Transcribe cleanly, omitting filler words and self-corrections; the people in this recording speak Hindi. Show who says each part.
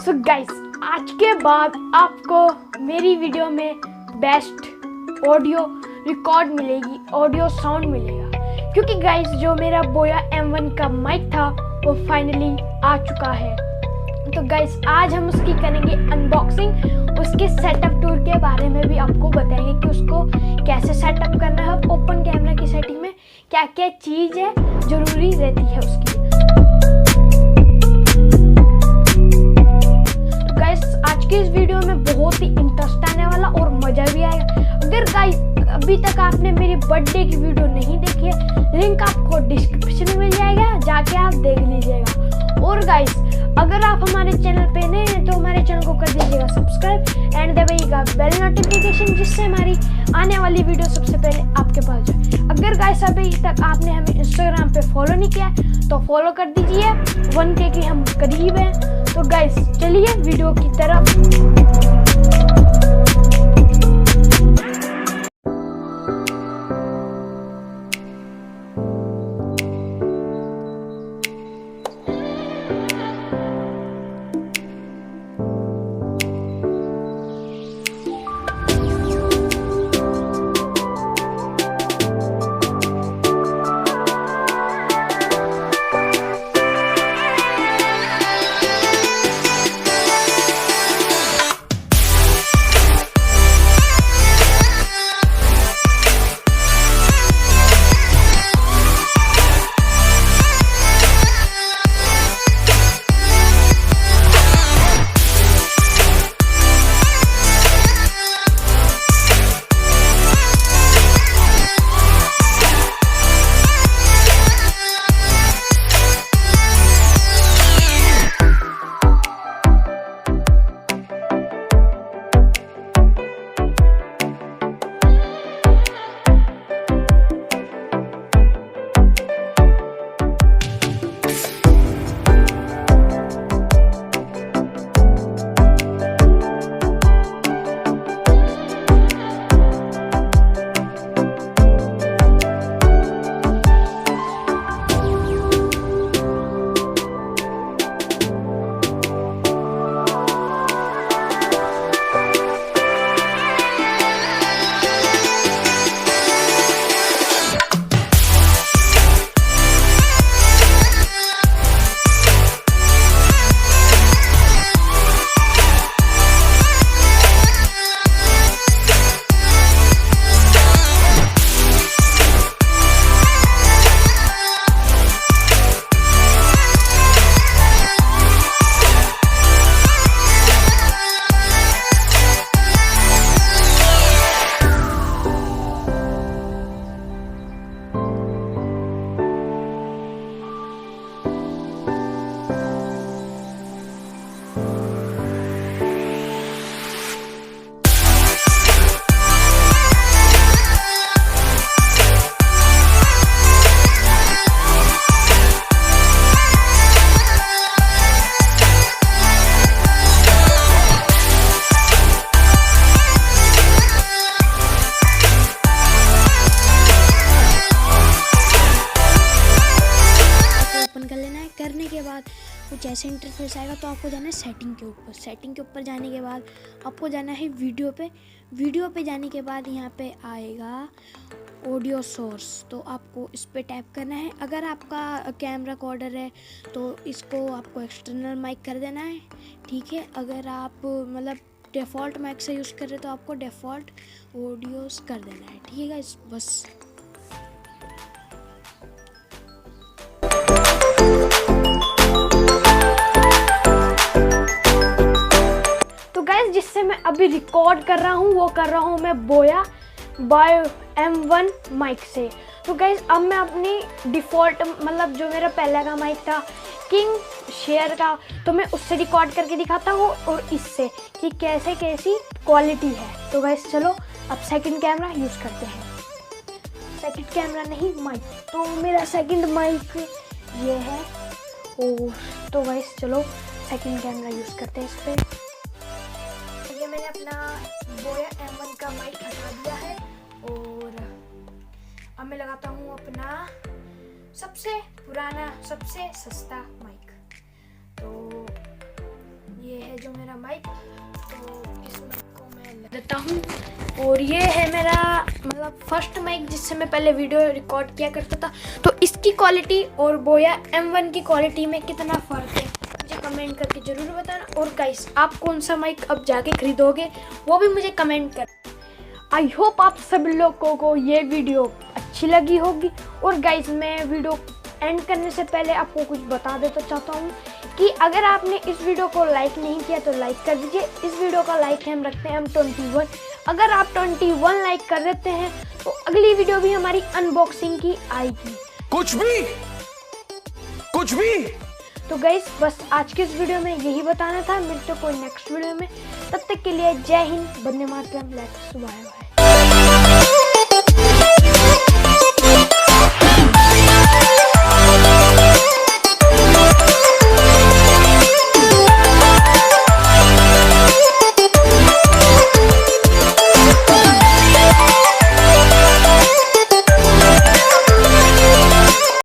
Speaker 1: सो गाइस, आज के बाद आपको मेरी वीडियो में बेस्ट ऑडियो रिकॉर्ड मिलेगी, ऑडियो साउंड मिलेगा, क्योंकि गाइस जो मेरा BoyA M1 का माइक था वो फाइनली आ चुका है। तो गाइस आज हम उसकी करेंगे अनबॉक्सिंग, उसके सेटअप टूर के बारे में भी आपको बताएंगे कि उसको कैसे सेटअप करना है। ओपन कैमरा की सेटिंग में क्या क्या चीज़ है ज़रूरी रहती है उसकी। तो गाइस आज के इस वीडियो में बहुत ही इंटरेस्ट आने वाला और मज़ा भी आएगा। अगर गाइस अभी तक आपने मेरी बर्थडे की वीडियो नहीं देखी है, लिंक आपको डिस्क्रिप्शन में मिल जाएगा, जाके आप देख लीजिएगा। और गाइस अगर आप हमारे चैनल पे नए हैं तो हमारे चैनल को कर दीजिएगा सब्सक्राइब एंड दबाइएगा बेल नोटिफिकेशन, जिससे हमारी आने वाली वीडियो सबसे पहले आपके पास जाए। अगर गाइस अभी तक आपने हमें इंस्टाग्राम पे फॉलो नहीं किया तो फॉलो कर दीजिए, 1K के हम करीब हैं। तो गाइस चलिए वीडियो की तरफ। करने के बाद कुछ ऐसे इंटरफेस आएगा, तो आपको जाना है सेटिंग के ऊपर। सेटिंग के ऊपर जाने के बाद आपको जाना है वीडियो पे। वीडियो पे जाने के बाद यहाँ पे आएगा ऑडियो सोर्स, तो आपको इस पे टैप करना है। अगर आपका कैमरा रिकॉर्डर है तो इसको आपको एक्सटर्नल माइक कर देना है, ठीक है। अगर आप मतलब डिफ़ॉल्ट माइक से यूज़ कर रहे हो तो आपको डिफ़ॉल्ट ऑडियोस कर देना है, ठीक है गाइस। बस जिससे मैं अभी रिकॉर्ड कर रहा हूँ वो कर रहा हूँ मैं BoyA M1 माइक से। तो गाइस अब मैं अपनी डिफ़ॉल्ट मतलब जो मेरा पहले का माइक था किंग का, तो मैं उससे रिकॉर्ड करके दिखाता हूँ और इससे कि कैसे कैसी क्वालिटी है। तो गाइस चलो अब सेकंड कैमरा यूज़ करते हैं। सेकंड कैमरा नहीं माइक, तो मेरा सेकंड माइक ये है। और तो गाइस चलो सेकंड कैमरा यूज़ करते हैं इस पर। ये मैंने अपना BoyA M1 का माइक हटा दिया है और अब मैं लगाता हूँ अपना सबसे पुराना सबसे सस्ता माइक। तो ये है जो मेरा माइक, तो इस माइक को मैं ले देता हूँ। और ये है मेरा मतलब फर्स्ट माइक जिससे मैं पहले वीडियो रिकॉर्ड किया करता था। तो इसकी क्वालिटी और बोया M1 की क्वालिटी में कितना फ़र्क है मुझे कमेंट करके ज़रूर बताना। और गाइस आप कौन सा माइक अब जाके खरीदोगे वो भी मुझे कमेंट कर। आई होप आप सभी लोगों को ये वीडियो अच्छी लगी होगी। और गाइस मैं वीडियो एंड करने से पहले आपको कुछ बता देना चाहता हूँ कि अगर आपने इस वीडियो को लाइक नहीं किया तो लाइक कर दीजिए। इस वीडियो का लाइक हम रखते हैं हम 21। अगर आप 21 लाइक कर देते हैं तो अगली वीडियो भी हमारी अनबॉक्सिंग की आएगी। कुछ भी। तो गाइस बस आज के इस वीडियो में यही बताना था। मिलते कोई नेक्स्ट वीडियो में, तब तक के लिए जय Hind, Vande Mataram, let's buy bye.